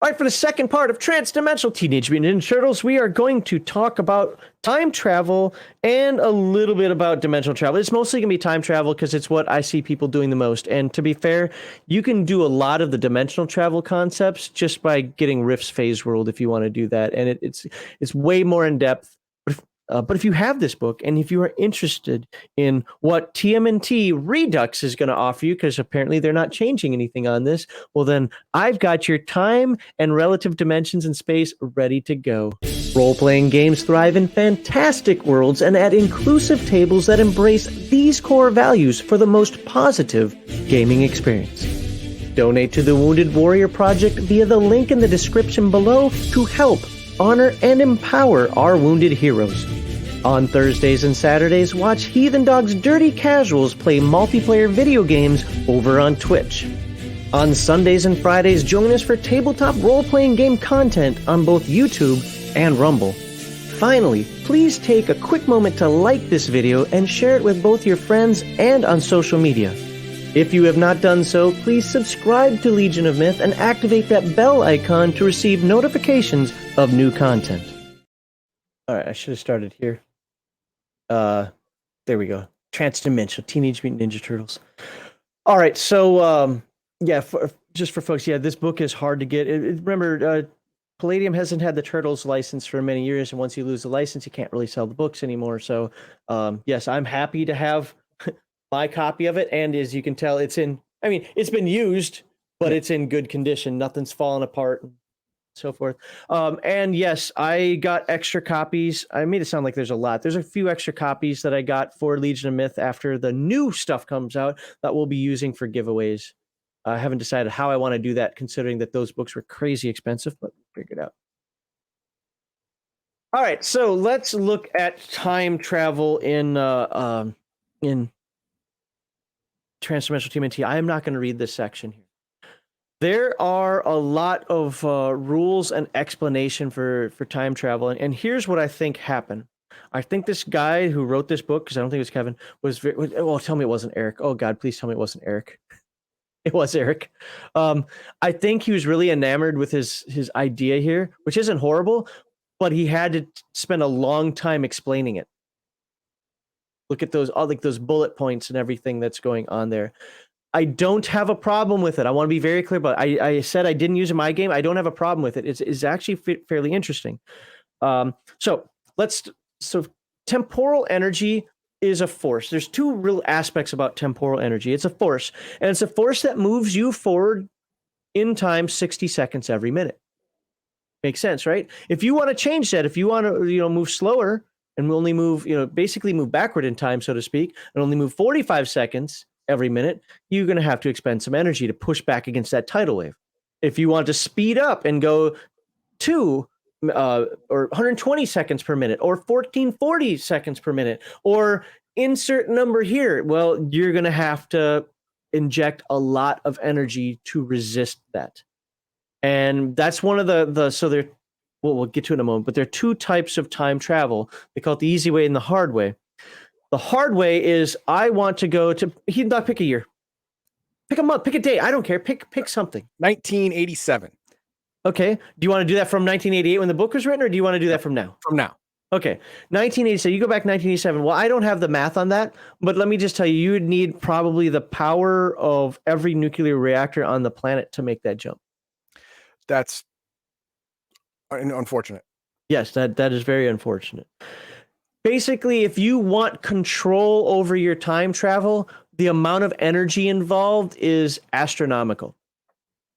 All right, for the second part of Transdimensional Teenage Mutant Ninja Turtles, we are going to talk about time travel and a little bit about dimensional travel. It's mostly going to be time travel because it's what I see people doing the most. And to be fair, you can do a lot of the dimensional travel concepts just by getting Rift's Phase World if you want to do that. And it's way more in depth. But if you have this book and if you are interested in what TMNT Redux is going to offer you, because apparently they're not changing anything on this, well, then I've got your time and relative dimensions in space ready to go. Role-playing games thrive in fantastic worlds and at inclusive tables that embrace these core values for the most positive gaming experience. Donate to the Wounded Warrior Project via the link in the description below to help honor and empower our wounded heroes. On Thursdays and Saturdays, watch Heathen Dog's Dirty Casuals play multiplayer video games over on Twitch. On Sundays and Fridays, join us for tabletop role-playing game content on both YouTube and Rumble. Finally, please take a quick moment to like this video and share it with both your friends and on social media. If you have not done so, please subscribe to Legion of Myth and activate that bell icon to receive notifications of new content. All right, I should have started here. There we go. Transdimensional Teenage Mutant Ninja Turtles. All right, so yeah, just for folks, yeah, this book is hard to get. Remember, Palladium hasn't had the Turtles license for many years, and once you lose the license, you can't really sell the books anymore. So, yes, I'm happy to have my copy of it, and as you can tell, it's been used, but it's in good condition. Nothing's fallen apart. So forth. And yes, I got extra copies. I made it sound like there's a lot. There's a few extra copies that I got for Legion of Myth after the new stuff comes out that we'll be using for giveaways. I haven't decided how I want to do that, considering that those books were crazy expensive, but figure it out. All right, so let's look at time travel in Transdimensional TMNT. I am not going to read this section here. There are a lot of rules and explanation for time travel, and here's what I think happened. I think this guy who wrote this book, because I don't think it was Kevin, well, tell me it wasn't Eric. Oh God, please tell me it wasn't Eric. It was Eric. I think he was really enamored with his idea here, which isn't horrible, but he had to spend a long time explaining it. Look at those, all like those bullet points and everything that's going on there. I don't have a problem with it. I want to be very clear about it. I said I didn't use it in my game. I don't have a problem with it. It's actually fairly interesting. So temporal energy is a force. There's two real aspects about temporal energy. It's a force, and it's a force that moves you forward in time 60 seconds every minute. Makes sense, right? If you want to change that, if you want to, move slower and only move, basically move backward in time, so to speak, and only move 45 seconds every minute, you're going to have to expend some energy to push back against that tidal wave. If you want to speed up and go to or 120 seconds per minute or 1440 seconds per minute or insert number here, well, you're going to have to inject a lot of energy to resist that. And that's one of we'll get to it in a moment, but there are two types of time travel. They call it the easy way and the hard way. The hard way is I want to go to Heathen Dog, pick a year. Pick a month, pick a day. I don't care. Pick something. 1987. Okay. Do you want to do that from 1988 when the book was written, or do you want to do that from now? From now. Okay. 1987. You go back 1987. Well, I don't have the math on that, but let me just tell you, you would need probably the power of every nuclear reactor on the planet to make that jump. That's unfortunate. Yes, that is very unfortunate. Basically, if you want control over your time travel, the amount of energy involved is astronomical.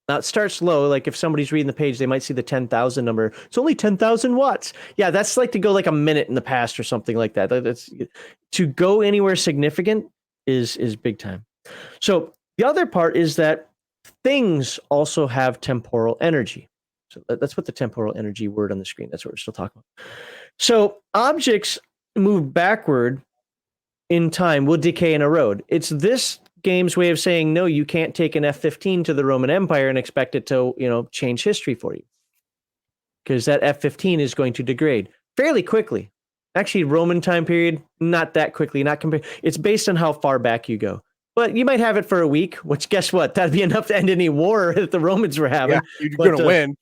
Now, it starts low. Like if somebody's reading the page, they might see the 10,000 number. It's only 10,000 watts. Yeah, that's like to go like a minute in the past or something like that. That's to go anywhere significant is big time. So the other part is that things also have temporal energy. So that's what the temporal energy word on the screen. That's what we're still talking about. So objects move backward in time will decay and erode. It's this game's way of saying, no, you can't take an F-15 to the Roman Empire and expect it to, change history for you. Because that F-15 is going to degrade fairly quickly. Actually, Roman time period, not that quickly, it's based on how far back you go. But you might have it for a week, which guess what? That'd be enough to end any war that the Romans were having. Yeah, you're going to win.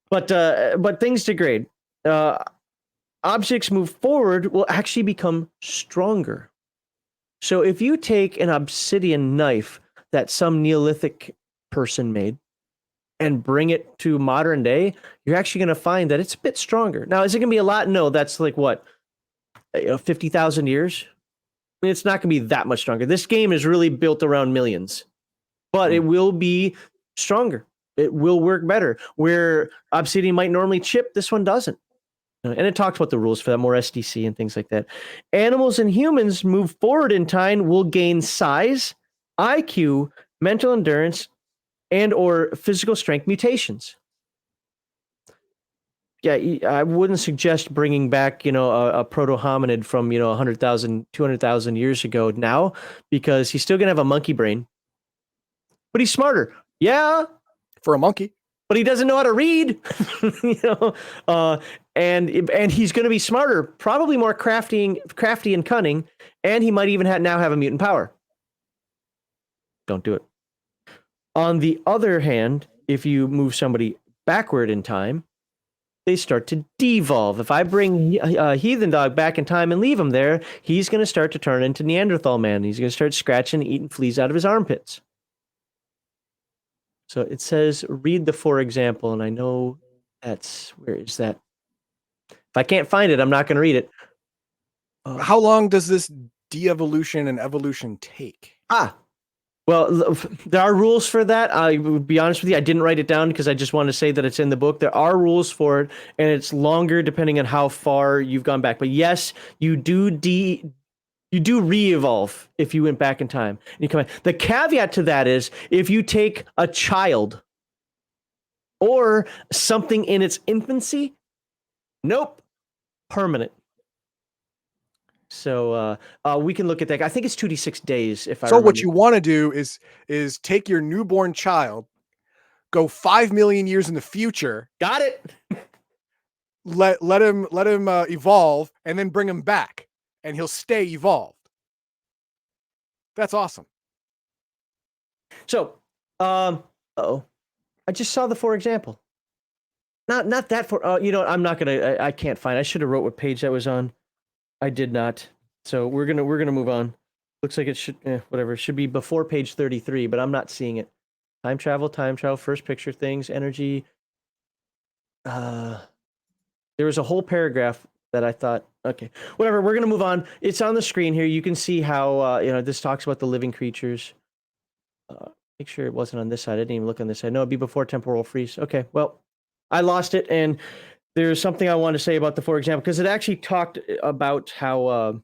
But things degrade. Objects move forward will actually become stronger. So if you take an obsidian knife that some Neolithic person made and bring it to modern day, you're actually going to find that it's a bit stronger. Now, is it going to be a lot? No, that's like what, 50,000 years? I mean, it's not going to be that much stronger. This game is really built around millions, but it will be stronger. It will work better. Where obsidian might normally chip, this one doesn't. And it talks about the rules for that, more SDC and things like that. Animals and humans move forward in time will gain size, IQ, mental endurance, and or physical strength mutations. Yeah, I wouldn't suggest bringing back, a proto-hominid from, 100,000, 200,000 years ago now, because he's still going to have a monkey brain. But he's smarter. Yeah. For a monkey. But he doesn't know how to read, and he's going to be smarter, probably more crafty and cunning, and he might even now have a mutant power. Don't do it. On the other hand, if you move somebody backward in time, they start to devolve. If I bring Heathen Dog back in time and leave him there, he's going to start to turn into Neanderthal Man. He's going to start scratching and eating fleas out of his armpits. So it says, read the for example, and I know where is that? If I can't find it, I'm not going to read it. How long does this de-evolution and evolution take? Well, there are rules for that. I would be honest with you, I didn't write it down because I just want to say that it's in the book. There are rules for it, and it's longer depending on how far you've gone back. But yes, you do re-evolve if you went back in time. And you come back. The caveat to that is if you take a child or something in its infancy, nope, permanent. So we can look at that. I think it's 2d6 days. So what you want to do is take your newborn child, go 5 million years in the future. Got it. Let him evolve, and then bring him back, and he'll stay evolved. That's awesome. So, I just saw the for example. Not that for. I'm not gonna. I can't find. I should have wrote what page that was on. I did not. So we're gonna move on. Looks like it should. Whatever. It should be before page 33, but I'm not seeing it. Time travel. First picture things. Energy. There was a whole paragraph that I thought, okay, whatever, we're going to move on. It's on the screen here. You can see how, this talks about the living creatures. Make sure it wasn't on this side. I didn't even look on this side. No, it'd be before temporal freeze. Okay, well, I lost it. And there's something I want to say about the for example, because it actually talked about how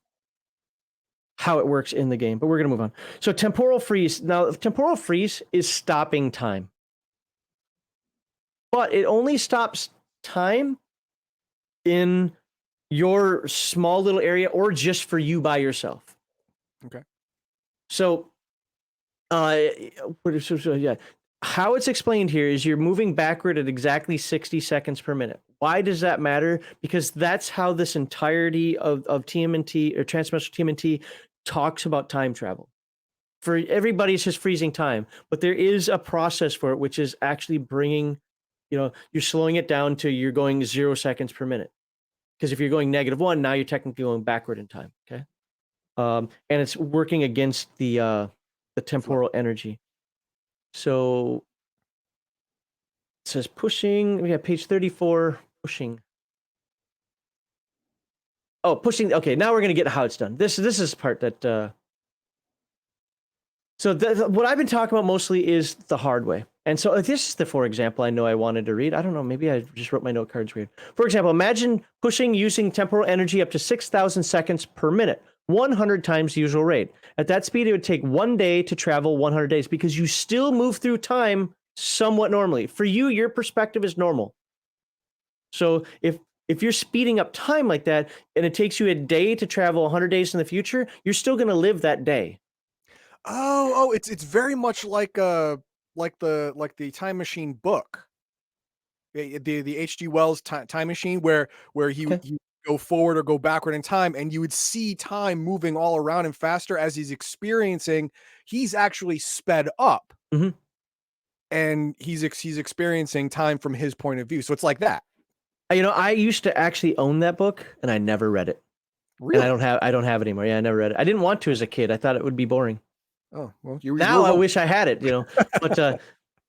it works in the game, but we're going to move on. So temporal freeze. Now, temporal freeze is stopping time. But it only stops time in your small little area or just for you by yourself. Okay. So, yeah. How it's explained here is you're moving backward at exactly 60 seconds per minute. Why does that matter? Because that's how this entirety of TMNT or Transdimensional TMNT talks about time travel. For everybody, it's just freezing time, but there is a process for it, which is actually bringing, you're slowing it down to you're going 0 seconds per minute. Because if you're going -1, now you're technically going backward in time. Okay, and it's working against the temporal energy. So it says pushing. We have page 34. Pushing. Oh, pushing. Okay, now we're gonna get how it's done. This is the part that. So what I've been talking about mostly is the hard way. And so this is the for example I know I wanted to read. I don't know, maybe I just wrote my note cards weird. For example, imagine pushing using temporal energy up to 6,000 seconds per minute, 100 times the usual rate. At that speed, it would take 1 day to travel 100 days because you still move through time somewhat normally. For you, your perspective is normal. So if you're speeding up time like that and it takes you a day to travel 100 days in the future, you're still going to live that day. Oh, it's very much like the Time Machine book, the H.G. Wells Time Machine, where he would go forward or go backward in time, and you would see time moving all around him faster as he's experiencing. He's actually sped up, mm-hmm. and he's experiencing time from his point of view. So it's like that. I used to actually own that book, and I never read it. Really? And I don't have it anymore. Yeah, I never read it. I didn't want to as a kid. I thought it would be boring. Oh, well, Now I wish I had it, But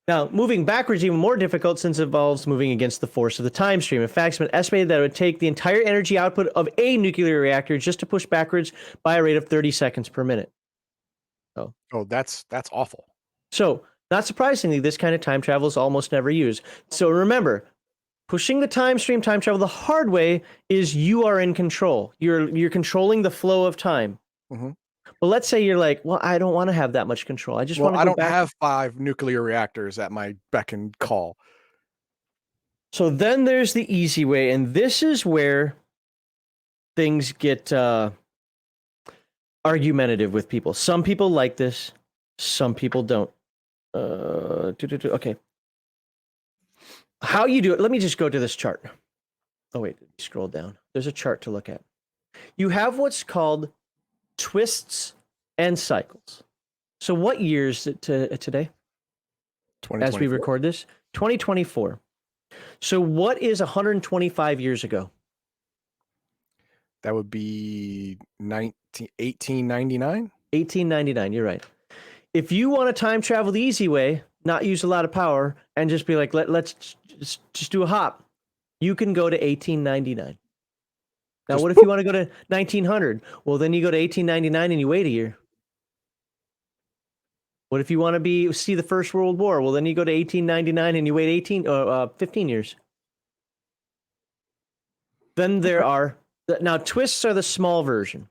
now moving backwards even more difficult since it involves moving against the force of the time stream. In fact, it's been estimated that it would take the entire energy output of a nuclear reactor just to push backwards by a rate of 30 seconds per minute. Oh, that's awful. So, not surprisingly, this kind of time travel is almost never used. So remember, pushing the time travel the hard way is you are in control. You're controlling the flow of time. Mm-hmm. But let's say you're like, well, I don't want to have that much control. I just want to I go don't back. have 5 nuclear reactors at my beck and call. So then there's the easy way, and this is where things get argumentative with people. Some people like this, some people don't. Okay. How you do it, let me just go to this chart. Oh, wait, scroll down. There's a chart to look at. You have what's called twists and cycles. So what year is it today? As we record this? 2024. So what is 125 years ago? That would be 1899? 1899, you're right. If you want to time travel the easy way, not use a lot of power, and just be like, let's just do a hop, you can go to 1899. Now, what if you want to go to 1900? Well, then you go to 1899 and you wait a year. What if you want to see the First World War? Well, then you go to 1899 and you wait 15 years. Then there are, now twists are the small version.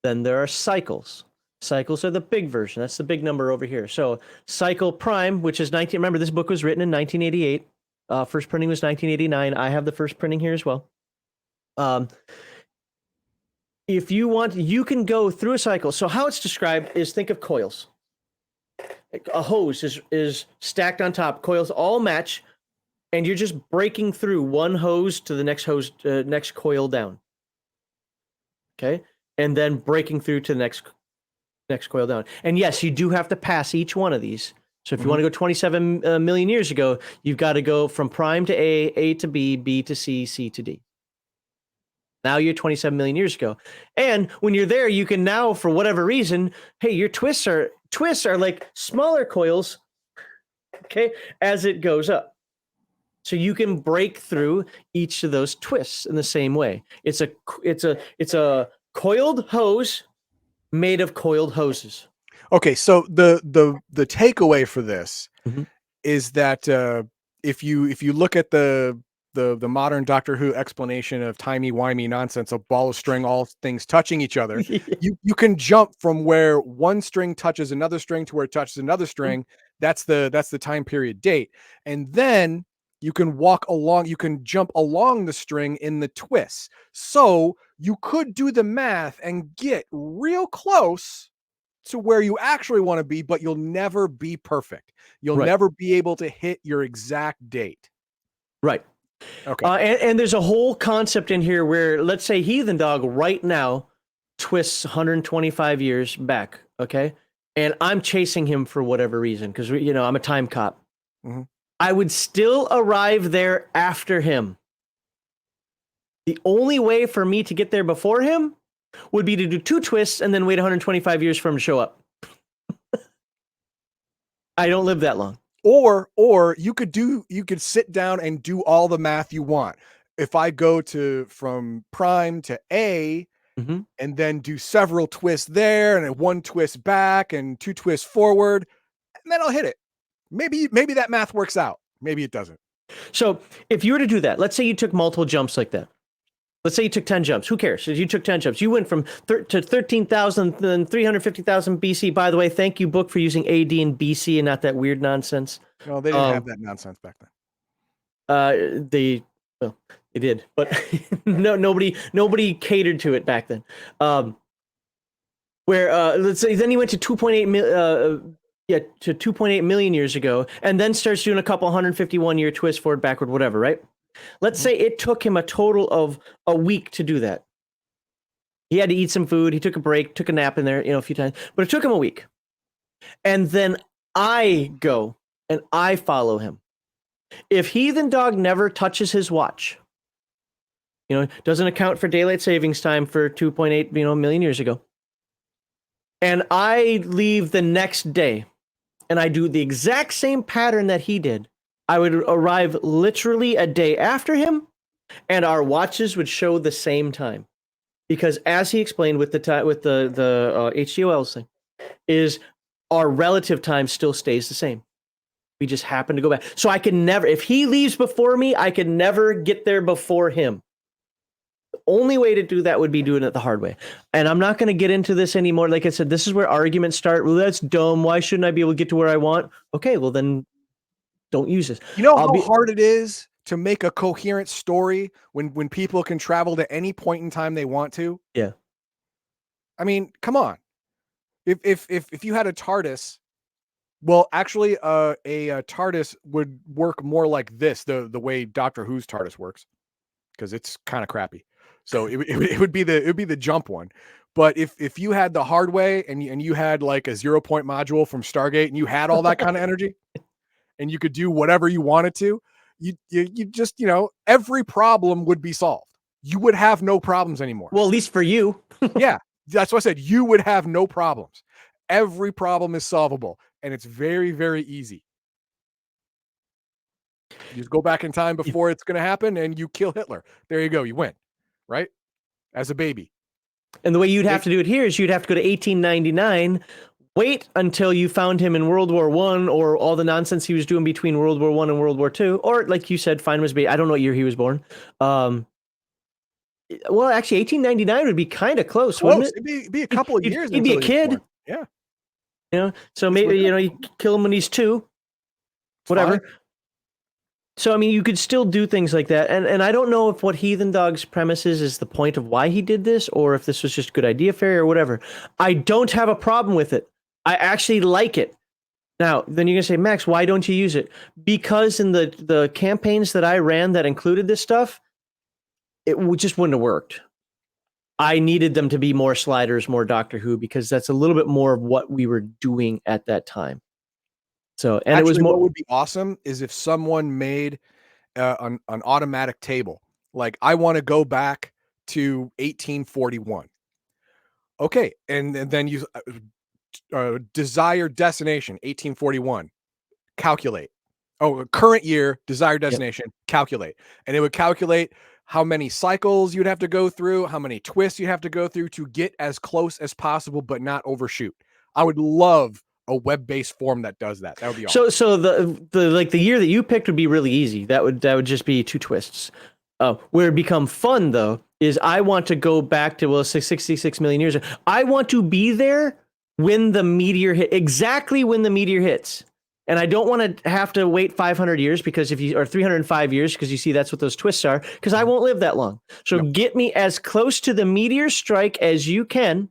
Then there are cycles. Cycles are the big version. That's the big number over here. So cycle prime, which is 19, remember this book was written in 1988. First printing was 1989. I have the first printing here as well. If you want, you can go through a cycle. So how it's described is, think of coils. A hose is stacked on top. Coils all match, and you're just breaking through one hose to the next hose, next coil down. Okay, and then breaking through to the next coil down. And yes, you do have to pass each one of these. So if you want to go 27 million years ago, you've got to go from prime to A to B, B to C, C to D. Now you're 27 million years ago. And when you're there, you can now, for whatever reason, hey, your twists are like smaller coils, okay, as it goes up. So you can break through each of those twists in the same way. It's a coiled hose made of coiled hoses. Okay, so the takeaway for this is that if you look at the modern Doctor Who explanation of timey-wimey nonsense, a ball of string, all things touching each other, you can jump from where one string touches another string to where it touches another string. That's the time period date. And then you can jump along the string in the twists. So you could do the math and get real close to where you actually want to be, but you'll never be perfect. You'll never be able to hit your exact date. Right. Okay. And there's a whole concept in here where, let's say Heathen Dog right now twists 125 years back. Okay. And I'm chasing him for whatever reason, because, I'm a time cop. I would still arrive there after him. The only way for me to get there before him would be to do 2 twists and then wait 125 years for him to show up. I don't live that long. Or you could sit down and do all the math you want. If I go from prime to A and then do several twists there and then 1 twist back and 2 twists forward, and then I'll hit it. Maybe that math works out. Maybe it doesn't. So if you were to do that, let's say you took multiple jumps like that. Let's say you took 10 jumps. Who cares? If you took 10 jumps, you went from to 13,000, then 350,000 BC. By the way, thank you, book, for using AD and BC and not that weird nonsense. No, they didn't have that nonsense back then. They did, but nobody catered to it back then. Where let's say then he went to 2.8 to 2.8 million years ago, and then starts doing a couple 151 year twist forward, backward, whatever, right? Let's say it took him a total of a week to do that. He had to eat some food. He took a break, took a nap in there, a few times, but it took him a week. And then I go and I follow him. If Heathen Dog never touches his watch, doesn't account for daylight savings time for 2.8, million years ago, and I leave the next day, and I do the exact same pattern that he did, I would arrive literally a day after him, and our watches would show the same time. Because as he explained with the HDOLs thing, is our relative time still stays the same. We just happen to go back. So I can never, if he leaves before me, I can never get there before him. The only way to do that would be doing it the hard way. And I'm not going to get into this anymore. Like I said, this is where arguments start. Well, that's dumb. Why shouldn't I be able to get to where I want? Okay, well then don't use this. You know how hard it is to make a coherent story when people can travel to any point in time they want to? Yeah. I mean, come on. If you had a TARDIS, well, actually, a TARDIS would work more like this, the way Doctor Who's TARDIS works, because it's kind of crappy. So it would be the jump one. But if you had the hard way and you had like a 0-point module from Stargate and you had all that kind of energy and you could do whatever you wanted to, you just, every problem would be solved. You would have no problems anymore. Well, at least for you. Yeah, that's what I said. You would have no problems. Every problem is solvable, and it's very, very easy. You just go back in time before it's going to happen, and you kill Hitler. There you go. You win, right? As a baby. And the way you'd have to do it here is you'd have to go to 1899, wait until you found him in World War I, or all the nonsense he was doing between World War I and World War II, or like you said, find him as baby. I don't know what year he was born. Well, actually, 1899 would be kind of close, wouldn't it? It'd be a couple of years. He'd be a kid. Yeah. So maybe, you kill him when he's 2, whatever. Fine. So, I mean, you could still do things like that. And I don't know if what Heathen Dog's premise is the point of why he did this, or if this was just good idea fairy or whatever. I don't have a problem with it. I actually like it. Now, then you're going to say, Max, why don't you use it? Because in the campaigns that I ran that included this stuff, it just wouldn't have worked. I needed them to be more sliders, more Doctor Who, because that's a little bit more of what we were doing at that time. So, and actually, it was more. What would be awesome is if someone made an automatic table. Like, I want to go back to 1841. Okay, and then you desired destination 1841. Calculate. Oh, current year, desired destination. Yep. Calculate, and it would calculate how many cycles you'd have to go through, how many twists you have to go through to get as close as possible, but not overshoot. I would love a web-based form that does that. That would be awesome. So the year that you picked would be really easy. That would just be 2 twists. Where it become fun though is I want to go back to 66 million years. I want to be there when the meteor hit, exactly when the meteor hits. And I don't want to have to wait 500 years or 305 years, because you see that's what those twists are, because I won't live that long. So Get me as close to the meteor strike as you can.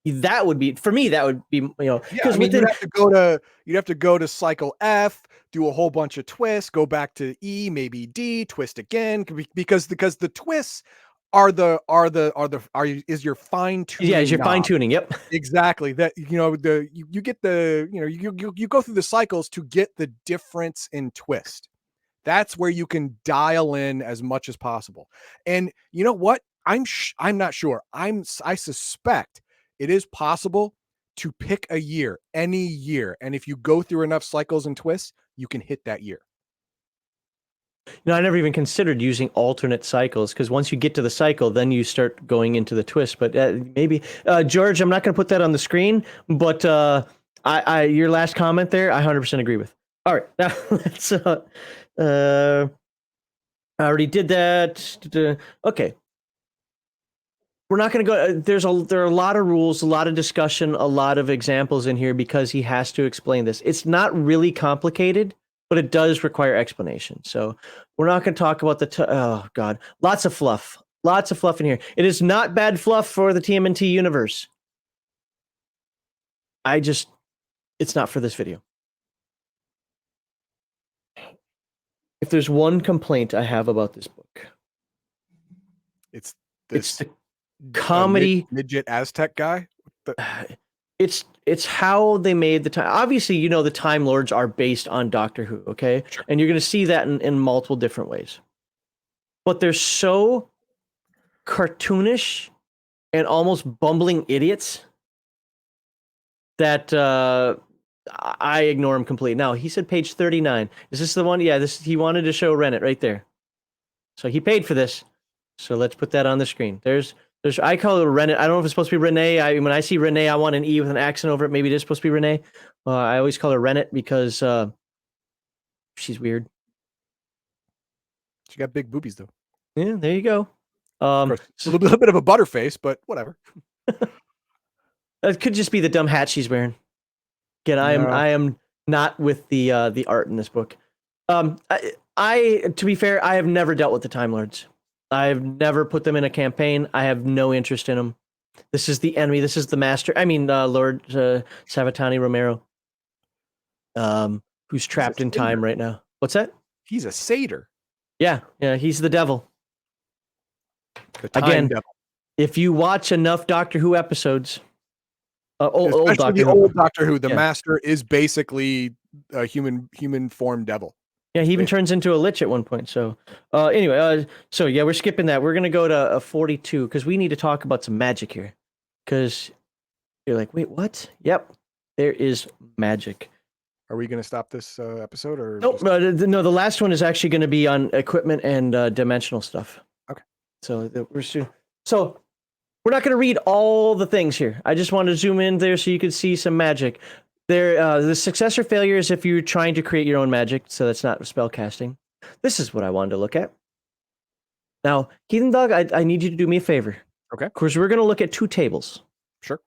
That would be, for me, that would be, because you'd have to go to cycle F, do a whole bunch of twists, go back to E, maybe D, twist again, because the twists is your fine tuning. Yeah, is your fine tuning. Yep, exactly. That you get you go through the cycles to get the difference in twist. That's where you can dial in as much as possible. And you know what? I'm not sure. I suspect it is possible to pick a year, any year, and if you go through enough cycles and twists, you can hit that year. I never even considered using alternate cycles, because once you get to the cycle, then you start going into the twist. But maybe, George, I'm not going to put that on the screen, but your last comment there, I 100% agree with. All right, now let's. I already did that. Okay. We're not going to go. There are a lot of rules, a lot of discussion, a lot of examples in here, because he has to explain this. It's not really complicated, but it does require explanation. So we're not going to talk about oh God, lots of fluff in here. It is not bad fluff for the TMNT universe. It's not for this video. If there's one complaint I have about this book, it's the comedy midget Aztec guy. it's how they made the time. Obviously, you know the Time Lords are based on Doctor Who, okay? Sure. And you're going to see that in multiple different ways. But they're so cartoonish and almost bumbling idiots that I ignore them completely. Now, he said page 39. Is this the one? Yeah, he wanted to show Rennet right there. So he paid for this. So let's put that on the screen. There's I call it Rennet. I don't know if it's supposed to be Renee. When I see Renee, I want an E with an accent over it. Maybe it is supposed to be Renee. I always call her Rennet because she's weird. She got big boobies though. Yeah, there you go. Of course, a little bit of a butterface, but whatever. It could just be the dumb hat she's wearing. Again, I am not with the art in this book. I to be fair, I have never dealt with the Time Lords. I've never put them in a campaign. I have no interest in them. This is the enemy. This is the master. I mean, Lord Savatani Romero, who's trapped in time right now. What's that? He's a satyr. Yeah, he's the devil. The time devil. If you watch enough Doctor Who episodes, old Doctor Who, the master is basically a human form devil. Yeah, he even turns into a lich at one point. So anyway, we're skipping that. We're going to go to 42 because we need to talk about some magic here. Because you're like, wait, what? Yep, there is magic. Are we going to stop this episode? Or nope, no, the last one is actually going to be on equipment and dimensional stuff. Okay. So we're not going to read all the things here. I just wanted to zoom in there so you could see some magic. The success or failure is if you're trying to create your own magic, so that's not spell casting. This is what I wanted to look at. Now, Heathen Dog, I need you to do me a favor. Okay. Of course, we're going to look at 2 tables. Sure.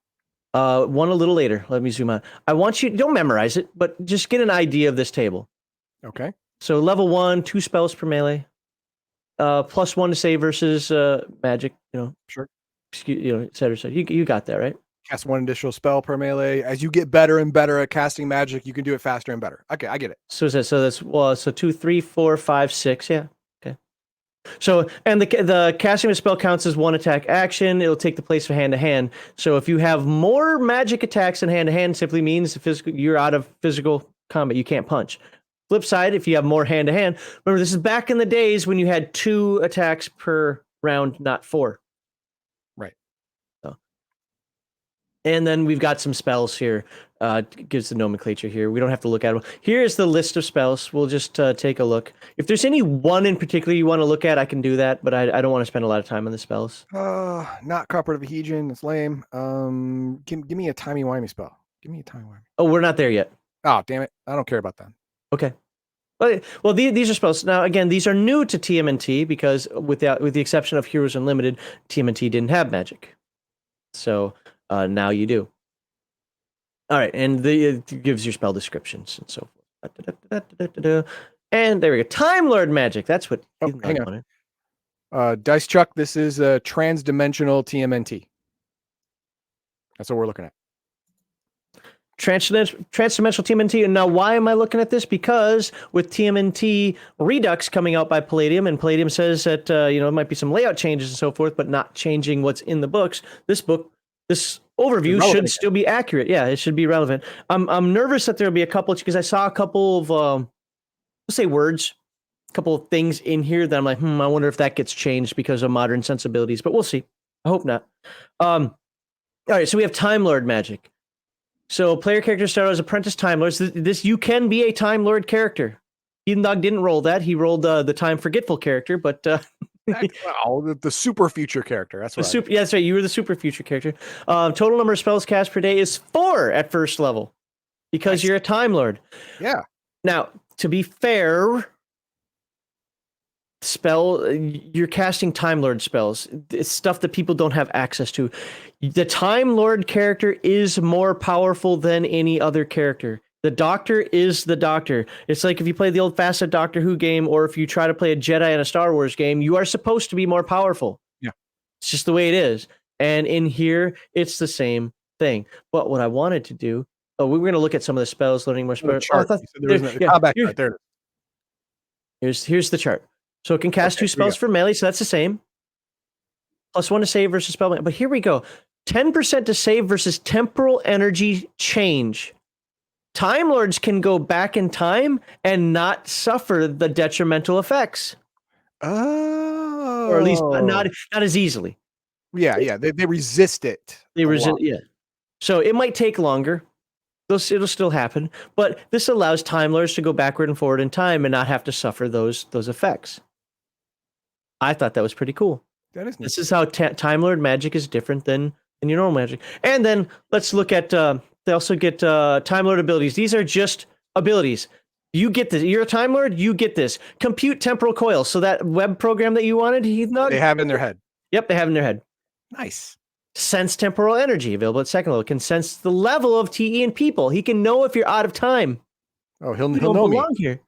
One a little later. Let me zoom out. I want you, don't memorize it, but just get an idea of this table. Okay. So level 1, 2 spells per melee. +1 to save versus magic, Sure. Et cetera, et cetera. You got that, right? Cast 1 additional spell per melee. As you get better and better at casting magic, you can do it faster and better. Okay, I get it. So that's 2, 3, 4, 5, 6. Yeah. Okay. So and the casting of a spell counts as 1 attack action. It'll take the place of hand to hand. So if you have more magic attacks than hand to hand, simply means you're out of physical combat. You can't punch. Flip side, if you have more hand to hand, remember this is back in the days when you had 2 attacks per round, not 4. And then we've got some spells here. Gives the nomenclature here. We don't have to look at them. Here's the list of spells. We'll just take a look. If there's any one in particular you want to look at, I can do that, but I don't want to spend a lot of time on the spells. Not Copper of Adhesion. It's lame. Give me a timey-wimey spell. Give me a timey-wimey. Oh, we're not there yet. Oh, damn it. I don't care about that. Okay. Well, these are spells. Now, again, these are new to TMNT because with the exception of Heroes Unlimited, TMNT didn't have magic. So... now you do. All right, and it gives your spell descriptions and so forth. And there we go. Time Lord magic. That's what. Hang on. Dice Chuck. This is a transdimensional TMNT. That's what we're looking at. Transdimensional TMNT. And now, why am I looking at this? Because with TMNT Redux coming out by Palladium, and Palladium says that there might be some layout changes and so forth, but not changing what's in the books. This overview should still be accurate. Yeah, it should be relevant. I'm nervous that there'll be a couple because I saw a couple of let's say words, a couple of things in here that I'm like, I wonder if that gets changed because of modern sensibilities, but we'll see. I hope not. All right, so we have Time Lord magic. So player characters start as apprentice Time Lords. This you can be a Time Lord character. Heathen Dog didn't roll that. He rolled the Time Forgetful character, but the super future character. That's right. Yeah, that's right. You were the super future character. Total number of spells cast per day is 4 at first level because you're a Time Lord. Yeah. Now, to be fair, you're casting Time Lord spells. It's stuff that people don't have access to. The Time Lord character is more powerful than any other character. The Doctor is the Doctor. It's like if you play the old-fashioned Doctor Who game, or if you try to play a Jedi in a Star Wars game, you are supposed to be more powerful. Yeah. It's just the way it is. And in here, it's the same thing. But what I wanted to do, we were going to look at some of the spells, learning more spells. Here's the chart. So it can cast 2 spells for melee, so that's the same. +1 to save versus spell. But here we go. 10% to save versus temporal energy change. Time Lords can go back in time and not suffer the detrimental effects. Or at least not as easily. Yeah. They resist it. They resist, yeah. So it might take longer. It'll still happen, but this allows Time Lords to go backward and forward in time and not have to suffer those effects. I thought that was pretty cool. That is neat. This is how Time Lord magic is different than your normal magic. And then let's look at they also get Time Lord abilities. These are just abilities. You get this. You're a Time Lord. You get this. Compute temporal coil. So that web program that you wanted, they have in their head. Yep, they have in their head. Nice. Sense temporal energy, available at second level. Can sense the level of TE and people. He can know if you're out of time. Oh, he'll know me. Here.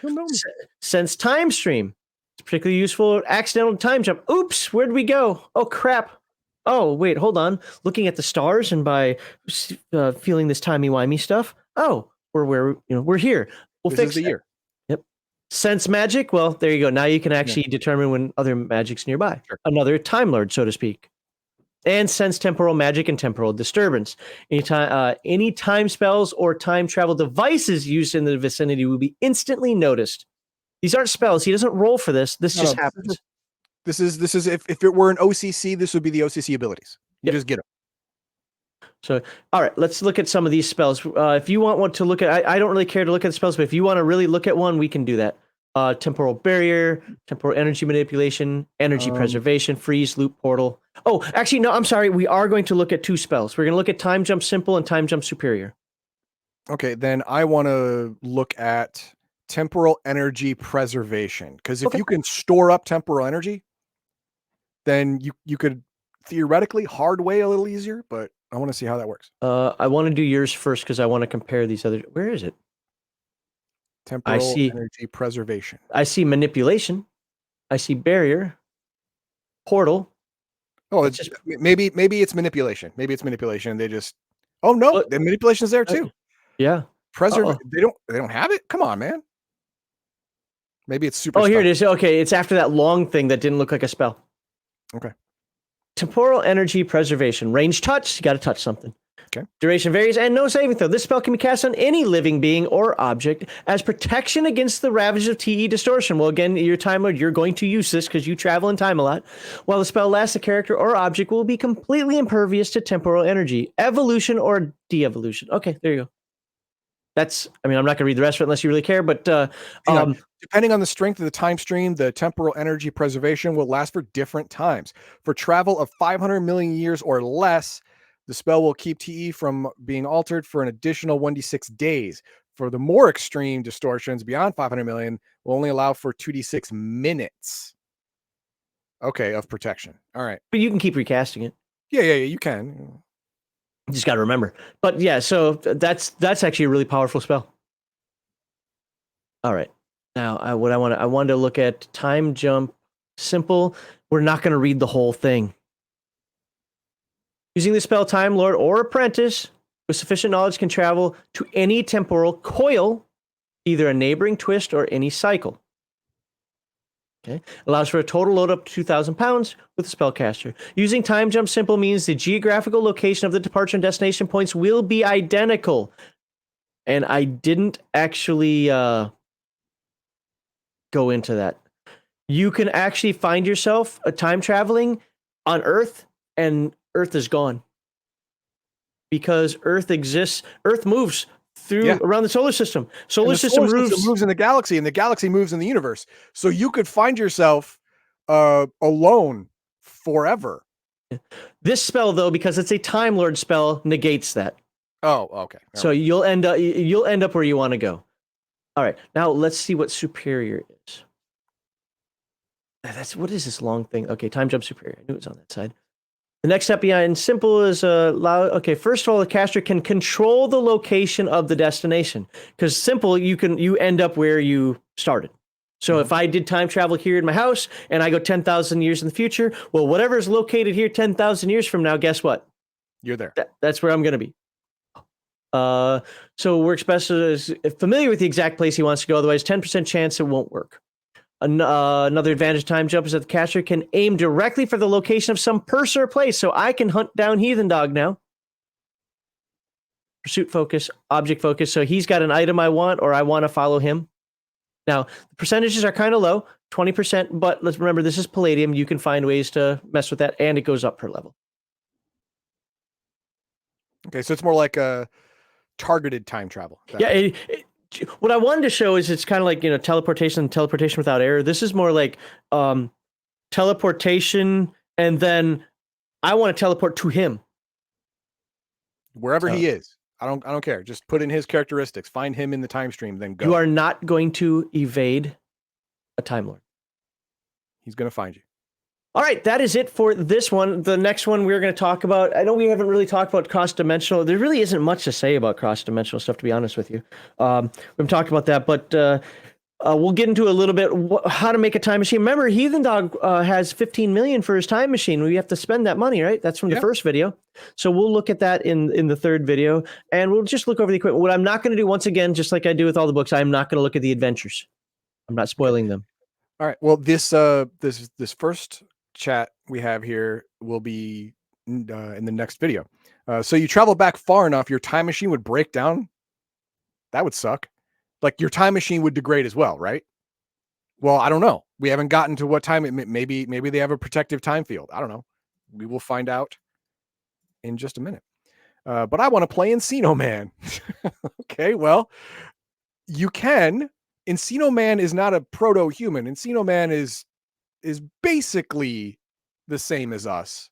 He'll know me. Sense time stream. It's particularly useful. Accidental time jump. Oops, where'd we go? Oh crap. Oh wait, hold on. Looking at the stars and by feeling this timey-wimey stuff. Oh, we're here. We'll fix the year. Yep. Sense magic. Well, there you go. Now you can actually determine when other magic's nearby. Sure. Another Time Lord, so to speak. And sense temporal magic and temporal disturbance. Any time spells or time travel devices used in the vicinity will be instantly noticed. These aren't spells. He doesn't roll for this. This just happens. This is if it were an OCC, this would be the OCC abilities. You just get them. So, all right, let's look at some of these spells. If you want one to look at, I don't really care to look at the spells, but if you want to really look at one, we can do that. Temporal barrier, temporal energy manipulation, energy preservation, freeze, loop, portal. Oh, actually, no, I'm sorry. We are going to look at two spells. We're going to look at time jump simple and time jump superior. Okay, then I want to look at temporal energy preservation, because if you can store up temporal energy, then you could theoretically hard way a little easier, but I want to see how that works. I want to do yours first because I want to compare these other. Where is it? Temporal energy preservation. I see manipulation. I see barrier. Portal. Oh, it's maybe it's manipulation. Maybe it's manipulation. They just the manipulation is there too. Yeah. They don't have it. Come on, man. Maybe it's super. Oh, here it is. Okay, it's after that long thing that didn't look like a spell. Okay. Temporal energy preservation. Range touch. You got to touch something. Okay. Duration varies and no saving throw. This spell can be cast on any living being or object as protection against the ravages of TE distortion. Well, again, your Time Lord, you're going to use this because you travel in time a lot. While the spell lasts, the character or object will be completely impervious to temporal energy, evolution or de-evolution. Okay, there you go. I'm not going to read the rest of it unless you really care, but depending on the strength of the time stream, the temporal energy preservation will last for different times. For travel of 500 million years or less, the spell will keep TE from being altered for an additional 1d6 days. For the more extreme distortions beyond 500 million, will only allow for 2d6 minutes. Okay, of protection. All right. But you can keep recasting it. Yeah, you can. You just got to remember. But yeah, so that's actually a really powerful spell. All right. Now, I wanted to look at time jump simple. We're not going to read the whole thing. Using the spell Time Lord or Apprentice with sufficient knowledge can travel to any temporal coil, either a neighboring twist or any cycle. Okay. Allows for a total load up to 2,000 pounds with the spellcaster. Using time jump simple means the geographical location of the departure and destination points will be identical. And I didn't actually go into that. You can actually find yourself time traveling on Earth, and Earth is gone. Because Earth exists, Earth moves through around the solar system. Solar system moves in the galaxy, and the galaxy moves in the universe. So you could find yourself alone forever. This spell, though, because it's a Time Lord spell, negates that. Oh, okay. So you'll end up where you want to go. All right. Now let's see what superior is. What is this long thing? Okay, time jump superior. I knew it was on that side. The next step behind simple is okay, first of all, the caster can control the location of the destination. Because simple, you end up where you started. So if I did time travel here in my house and I go 10,000 years in the future, well, whatever is located here 10,000 years from now, guess what? You're there. That's where I'm going to be. So works best is familiar with the exact place he wants to go. Otherwise, 10% chance it won't work. Another advantage of time jump is that the caster can aim directly for the location of some person or place. So I can hunt down Heathen Dog now. Pursuit focus, object focus. So he's got an item I want, or I want to follow him. Now, the percentages are kind of low, 20%, but let's remember this is Palladium. You can find ways to mess with that, and it goes up per level. Okay, so it's more like a targeted time travel. Yeah, what I wanted to show is it's kind of like, teleportation without error. This is more like teleportation, and then I want to teleport to him. Wherever he is. I don't care. Just put in his characteristics. Find him in the time stream, then go. You are not going to evade a Time Lord. He's going to find you. All right, that is it for this one. The next one we're going to talk about, I know we haven't really talked about cross-dimensional. There really isn't much to say about cross-dimensional stuff, to be honest with you. We haven't talked about that, but we'll get into a little bit how to make a time machine. Remember, Heathen Dog has 15 million for his time machine. We have to spend that money, right? That's from the first video. So we'll look at that in the third video, and we'll just look over the equipment. What I'm not going to do, once again, just like I do with all the books, I'm not going to look at the adventures. I'm not spoiling them. All right. Well, this first chat we have here will be in the next video. So you travel back far enough, your time machine would break down. That would suck. Like your time machine would degrade as well, right? Well, I don't know. We haven't gotten to what time. Maybe they have a protective time field. I don't know. We will find out in just a minute. But I want to play Encino Man. Okay, well, you can. Encino Man is not a proto-human. Encino Man is basically the same as us.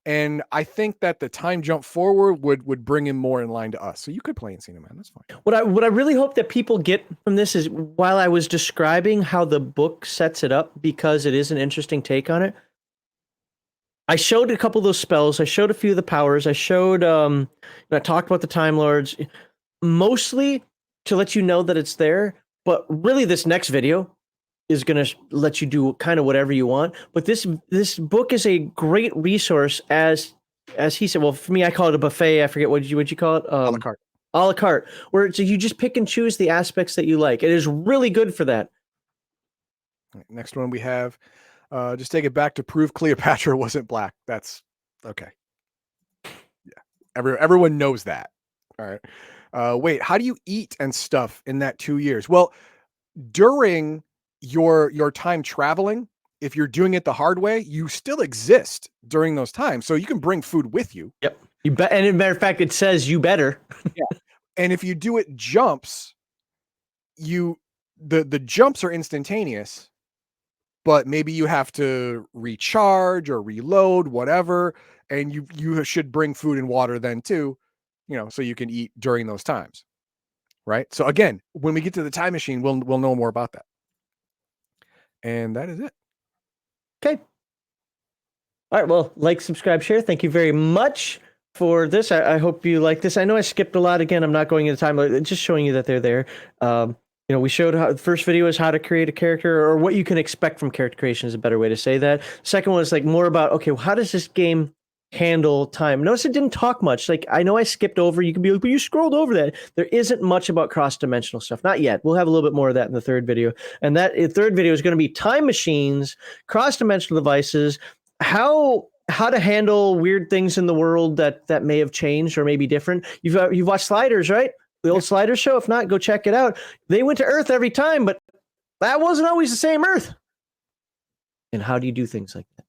And I think that the time jump forward would bring him more in line to us. So you could play Encino Man. That's fine. What I really hope that people get from this is, while I was describing how the book sets it up, because it is an interesting take on it, I showed a couple of those spells. I showed a few of the powers. I showed, I talked about the Time Lords, mostly to let you know that it's there. But really, this next video is going to let you do kind of whatever you want. But this book is a great resource, as he said. Well, for me, I call it a buffet. I forget what you call it. A la carte. A la carte, where so you just pick and choose the aspects that you like. It is really good for that. Right, next one we have, just take it back to prove Cleopatra wasn't black. That's okay. Yeah, everyone knows that. All right. Wait, how do you eat and stuff in that 2 years? Well, during your time traveling, if you're doing it the hard way, you still exist during those times. So you can bring food with you. Yep. You bet. And as a matter of fact, it says you better. Yeah. And if you do it jumps, the jumps are instantaneous, but maybe you have to recharge or reload, whatever. And you should bring food and water then too, so you can eat during those times. Right. So again, when we get to the time machine, we'll know more about that. And that is it. Okay. All right. Well, like, subscribe, share. Thank you very much for this. I hope you like this. I know I skipped a lot. Again, I'm not going into time, just showing you that they're there. We showed how the first video is how to create a character, or what you can expect from character creation is a better way to say that. Second one is like more about, okay, well, how does this game handle time? Notice it didn't talk much. Like, I know I skipped over. You can be like, but you scrolled over that. There isn't much about cross-dimensional stuff. Not yet. We'll have a little bit more of that in the third video. And that third video is going to be time machines, cross-dimensional devices, how to handle weird things in the world that may have changed or may be different. You've watched Sliders, right? The old Sliders show. If not, go check it out. They went to Earth every time, but that wasn't always the same Earth. And how do you do things like that?